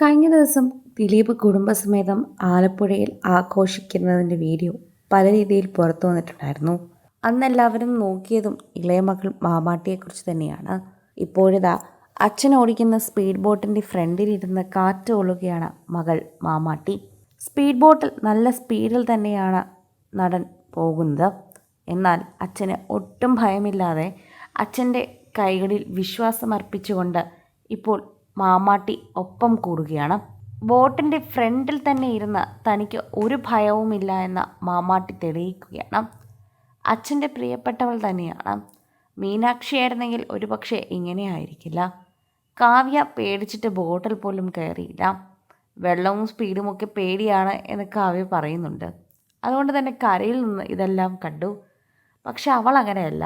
കഴിഞ്ഞ ദിവസം ദിലീപ് കുടുംബസമേതം ആലപ്പുഴയിൽ ആഘോഷിക്കുന്നതിൻ്റെ വീഡിയോ പല രീതിയിൽ പുറത്തു വന്നിട്ടുണ്ടായിരുന്നു. അന്നെല്ലാവരും നോക്കിയതും ഇളയ മകൾ മാമാട്ടിയെക്കുറിച്ച് തന്നെയാണ്. ഇപ്പോഴിതാ അച്ഛൻ ഓടിക്കുന്ന സ്പീഡ് ബോട്ടിൻ്റെ ഫ്രണ്ടിലിരുന്ന് കാറ്റ് കൊള്ളുകയാണ് മകൾ മാമാട്ടി. സ്പീഡ് ബോട്ടിൽ നല്ല സ്പീഡിൽ തന്നെയാണ് നടൻ പോകുന്നത്. എന്നാൽ അച്ഛന് ഒട്ടും ഭയമില്ലാതെ അച്ഛൻ്റെ കൈകളിൽ വിശ്വാസമർപ്പിച്ചുകൊണ്ട് ഇപ്പോൾ മാമാട്ടി ഒപ്പം കൂടുകയാണ്. ബോട്ടിൻ്റെ ഫ്രണ്ടിൽ തന്നെ ഇരുന്ന് തനിക്ക് ഒരു ഭയവുമില്ല എന്ന മാമാട്ടി തെളിയിക്കുകയാണ്. അച്ഛൻ്റെ പ്രിയപ്പെട്ടവൾ തന്നെയാണ്. മീനാക്ഷിയായിരുന്നെങ്കിൽ ഒരുപക്ഷെ ഇങ്ങനെ ആയിരിക്കില്ല. കാവ്യ പേടിച്ചിട്ട് ബോട്ടിൽ പോലും കയറിയില്ല. വെള്ളവും സ്പീഡുമൊക്കെ പേടിയാണ് എന്ന് കാവ്യ പറയുന്നുണ്ട്. അതുകൊണ്ട് തന്നെ കരയിൽ നിന്ന് ഇതെല്ലാം കണ്ടു. പക്ഷെ അവൾ അങ്ങനെയല്ല.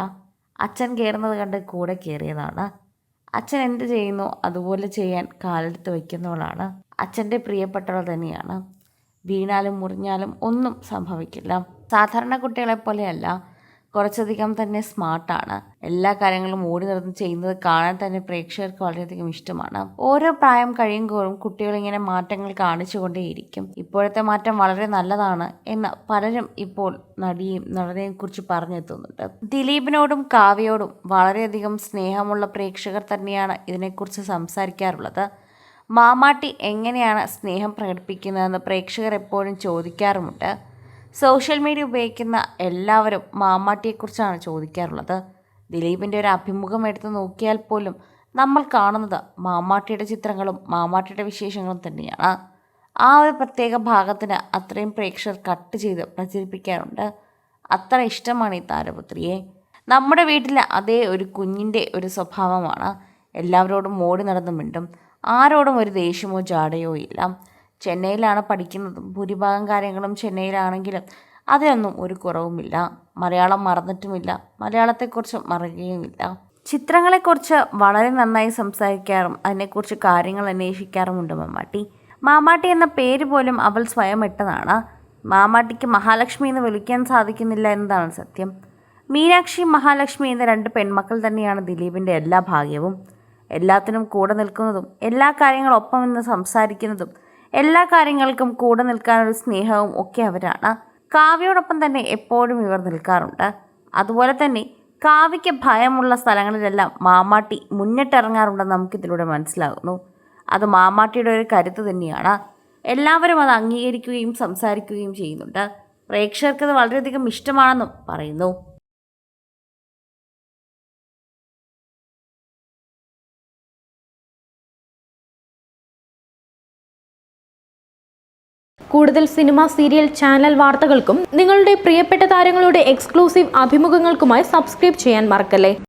അച്ഛൻ കയറുന്നത് കണ്ട് കൂടെ കയറിയതാണ്. അച്ഛൻ എന്ത് ചെയ്യുന്നു അതുപോലെ ചെയ്യാൻ കാലെടുത്ത് വയ്ക്കുന്നവളാണ്. അച്ഛൻ്റെ പ്രിയപ്പെട്ടവൾ തന്നെയാണ്. വീണാലും മുറിഞ്ഞാലും ഒന്നും സംഭവിക്കില്ല. സാധാരണ കുട്ടികളെപ്പോലെയല്ല, കുറച്ചധികം തന്നെ സ്മാർട്ടാണ്. എല്ലാ കാര്യങ്ങളും ഓടി നടന്ന് ചെയ്യുന്നത് കാണാൻ തന്നെ പ്രേക്ഷകർക്ക് വളരെയധികം ഇഷ്ടമാണ്. ഓരോ പ്രായം കഴിയുമ്പോഴും കുട്ടികളിങ്ങനെ മാറ്റങ്ങൾ കാണിച്ചുകൊണ്ടേയിരിക്കും. ഇപ്പോഴത്തെ മാറ്റം വളരെ നല്ലതാണ് എന്ന് പലരും ഇപ്പോൾ നടനെയും കുറിച്ച് പറഞ്ഞെത്തുന്നുണ്ട്. ദിലീപിനോടും കാവ്യയോടും വളരെയധികം സ്നേഹമുള്ള പ്രേക്ഷകർ തന്നെയാണ് ഇതിനെക്കുറിച്ച് സംസാരിക്കാറുള്ളത്. മാമാട്ടി എങ്ങനെയാണ് സ്നേഹം പ്രകടിപ്പിക്കുന്നതെന്ന് പ്രേക്ഷകർ എപ്പോഴും ചോദിക്കാറുമുണ്ട്. സോഷ്യൽ മീഡിയ ഉപയോഗിക്കുന്ന എല്ലാവരും മാമാട്ടിയെക്കുറിച്ചാണ് ചോദിക്കാറുള്ളത്. ദിലീപിൻ്റെ ഒരു അഭിമുഖം എടുത്ത് നോക്കിയാൽ പോലും നമ്മൾ കാണുന്നത് മാമാട്ടിയുടെ ചിത്രങ്ങളും മാമാട്ടിയുടെ വിശേഷങ്ങളും തന്നെയാണ്. ആ ഒരു പ്രത്യേക ഭാഗത്തിന് അത്രയും പ്രേക്ഷകർ കട്ട് ചെയ്ത് പ്രചരിപ്പിക്കാറുണ്ട്. അത്ര ഇഷ്ടമാണ് ഈ താരപുത്രിയെ. നമ്മുടെ വീട്ടിലെ അതേ ഒരു കുഞ്ഞിൻ്റെ ഒരു സ്വഭാവമാണ്. എല്ലാവരോടും ഓടി നടന്നു മിണ്ടും. ആരോടും ഒരു ദേഷ്യമോ ജാടയോ ഇല്ല. ചെന്നൈയിലാണ് പഠിക്കുന്നതും ഭൂരിഭാഗം കാര്യങ്ങളും ചെന്നൈയിലാണെങ്കിലും അതിനൊന്നും ഒരു കുറവുമില്ല. മലയാളം മറന്നിട്ടുമില്ല, മലയാളത്തെക്കുറിച്ച് മറക്കുകയുമില്ല. ചിത്രങ്ങളെക്കുറിച്ച് വളരെ നന്നായി സംസാരിക്കാറും അതിനെക്കുറിച്ച് കാര്യങ്ങൾ അന്വേഷിക്കാറുമുണ്ട് മാമാട്ടി. മാമാട്ടി എന്ന പേര് പോലും അവൾ സ്വയം ഇട്ടതാണ്. മാമാട്ടിക്ക് മഹാലക്ഷ്മി എന്ന് വിളിക്കാൻ സാധിക്കുന്നില്ല എന്നതാണ് സത്യം. മീനാക്ഷി, മഹാലക്ഷ്മി എന്ന രണ്ട് പെൺമക്കൾ തന്നെയാണ് ദിലീപിൻ്റെ എല്ലാ ഭാഗ്യവും. എല്ലാത്തിനും കൂടെ നിൽക്കുന്നതും എല്ലാ കാര്യങ്ങളും ഒപ്പം നിന്ന് സംസാരിക്കുന്നതും എല്ലാ കാര്യങ്ങൾക്കും കൂടെ നിൽക്കാനൊരു സ്നേഹവും ഒക്കെ അവരാണ്. കാവ്യയോടൊപ്പം തന്നെ എപ്പോഴും ഇവർ നിൽക്കാറുണ്ട്. അതുപോലെ തന്നെ കാവ്യയ്ക്ക് ഭയമുള്ള സ്ഥലങ്ങളിലെല്ലാം മാമാട്ടി മുന്നിട്ടിറങ്ങാറുണ്ടെന്ന് നമുക്കിതിലൂടെ മനസ്സിലാകുന്നു. അത് മാമാട്ടിയുടെ ഒരു കരുത്ത് തന്നെയാണ്. എല്ലാവരും അത് അംഗീകരിക്കുകയും സംസാരിക്കുകയും ചെയ്യുന്നുണ്ട്. പ്രേക്ഷകർക്കത് വളരെയധികം ഇഷ്ടമാണെന്നും പറയുന്നു. കൂടുതൽ സിനിമ, സീരിയൽ, ചാനൽ വാർത്തകൾക്കും നിങ്ങളുടെ പ്രിയപ്പെട്ട താരങ്ങളുടെ എക്സ്ക്ലൂസീവ് അഭിമുഖങ്ങൾക്കുമായി സബ്സ്ക്രൈബ് ചെയ്യാൻ മറക്കല്ലേ.